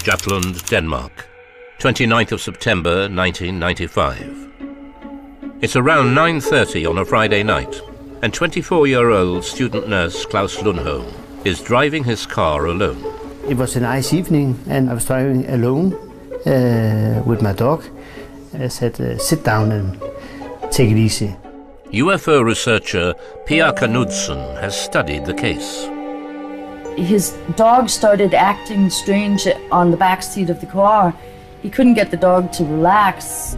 Jutland, Denmark, 29th of September 1995. It's around 9:30 on a Friday night, and 24-year-old student nurse Klaus Lundholm is driving his car alone. It was a nice evening, and I was driving alone with my dog. I said, sit down and take it easy. UFO researcher Pia Knudsen has studied the case. His dog started acting strange on the back seat of the car. He couldn't get the dog to relax.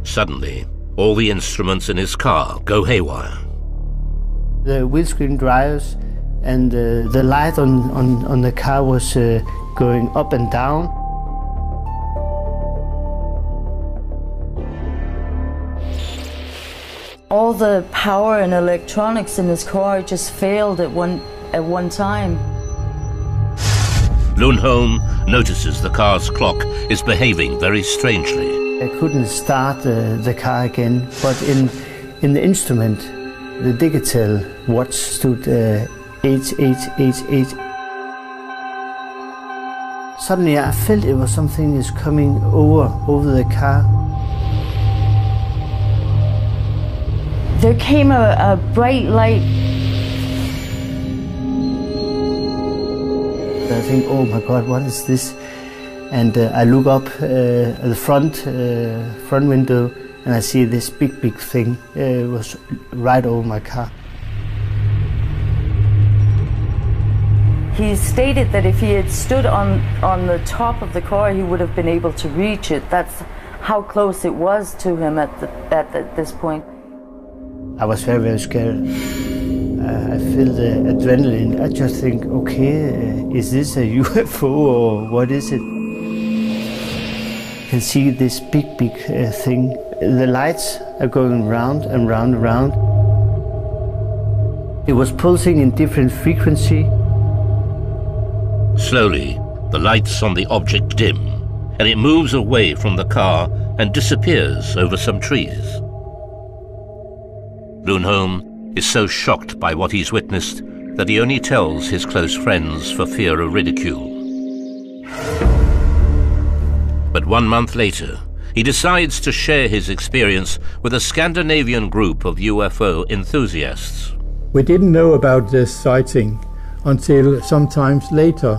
Suddenly, all the instruments in his car go haywire. The windscreen dryers and the light on the car was going up and down. All the power and electronics in his car just failed at one time. Lundholm notices the car's clock is behaving very strangely. I couldn't start the car again, but in the instrument, the digital watch stood 8888. Suddenly I felt it was something is coming over the car. There came a bright light. I think, oh my God, what is this? And I look up at the front window, and I see this big thing was right over my car. He stated that if he had stood on the top of the car, he would have been able to reach it. That's how close it was to him at this point. I was very, very scared. I feel the adrenaline. I just think, okay, is this a UFO or what is it? You can see this big thing. The lights are going round and round and round. It was pulsing in different frequency. Slowly, the lights on the object dim, and it moves away from the car and disappears over some trees. Lundholm is so shocked by what he's witnessed that he only tells his close friends for fear of ridicule. But 1 month later, he decides to share his experience with a Scandinavian group of UFO enthusiasts. We didn't know about this sighting until sometimes later,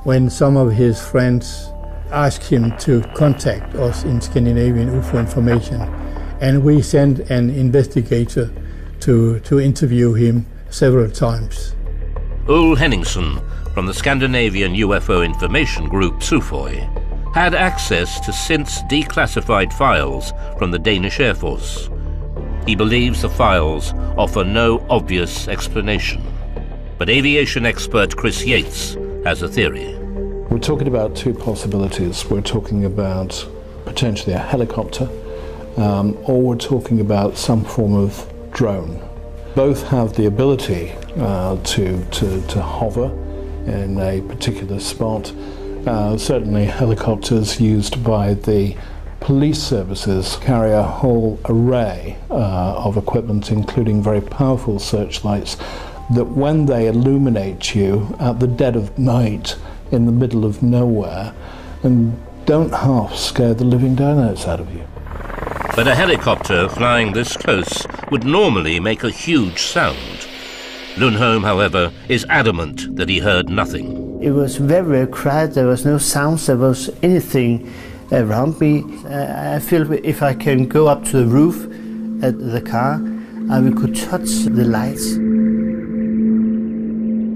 when some of his friends asked him to contact us in Scandinavian UFO Information, and we sent an investigator to interview him several times. Ole Henningsen from the Scandinavian UFO Information Group SUFOI had access to since declassified files from the Danish Air Force. He believes the files offer no obvious explanation. But aviation expert Chris Yates has a theory. We're talking about two possibilities. We're talking about potentially a helicopter, or we're talking about some form of drone. Both have the ability to hover in a particular spot. Certainly helicopters used by the police services carry a whole array of equipment, including very powerful searchlights, that when they illuminate you at the dead of night in the middle of nowhere, and don't half scare the living daylights out of you. But a helicopter flying this close would normally make a huge sound. Lundholm, however, is adamant that he heard nothing. It was very, very quiet. There was no sounds. There was anything around me. I feel if I can go up to the roof at the car, I could touch the lights.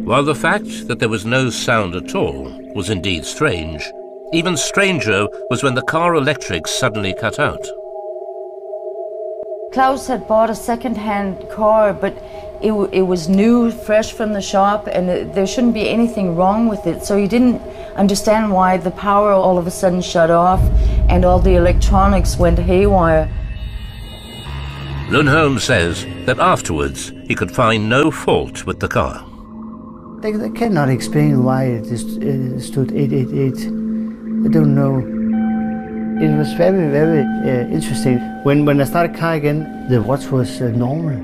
While the fact that there was no sound at all was indeed strange, even stranger was when the car electrics suddenly cut out. Klaus had bought a second-hand car, but it was new, fresh from the shop, and there shouldn't be anything wrong with it. So he didn't understand why the power all of a sudden shut off and all the electronics went haywire. Lundholm says that afterwards he could find no fault with the car. They cannot explain why it stood 888. I don't know. It was very, very interesting. When I started car again, the watch was normal.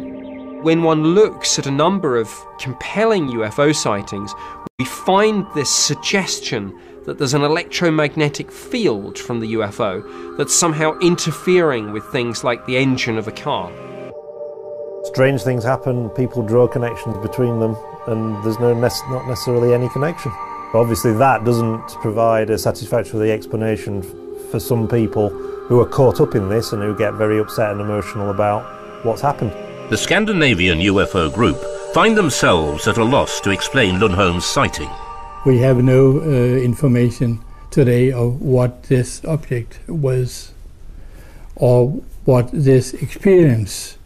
When one looks at a number of compelling UFO sightings, we find this suggestion that there's an electromagnetic field from the UFO that's somehow interfering with things like the engine of a car. Strange things happen, people draw connections between them, and there's not necessarily any connection. Obviously that doesn't provide a satisfactory explanation for some people who are caught up in this and who get very upset and emotional about what's happened. The Scandinavian UFO group find themselves at a loss to explain Lundholm's sighting. We have no information today of what this object was, or what this experience,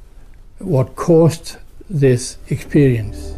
what caused this experience.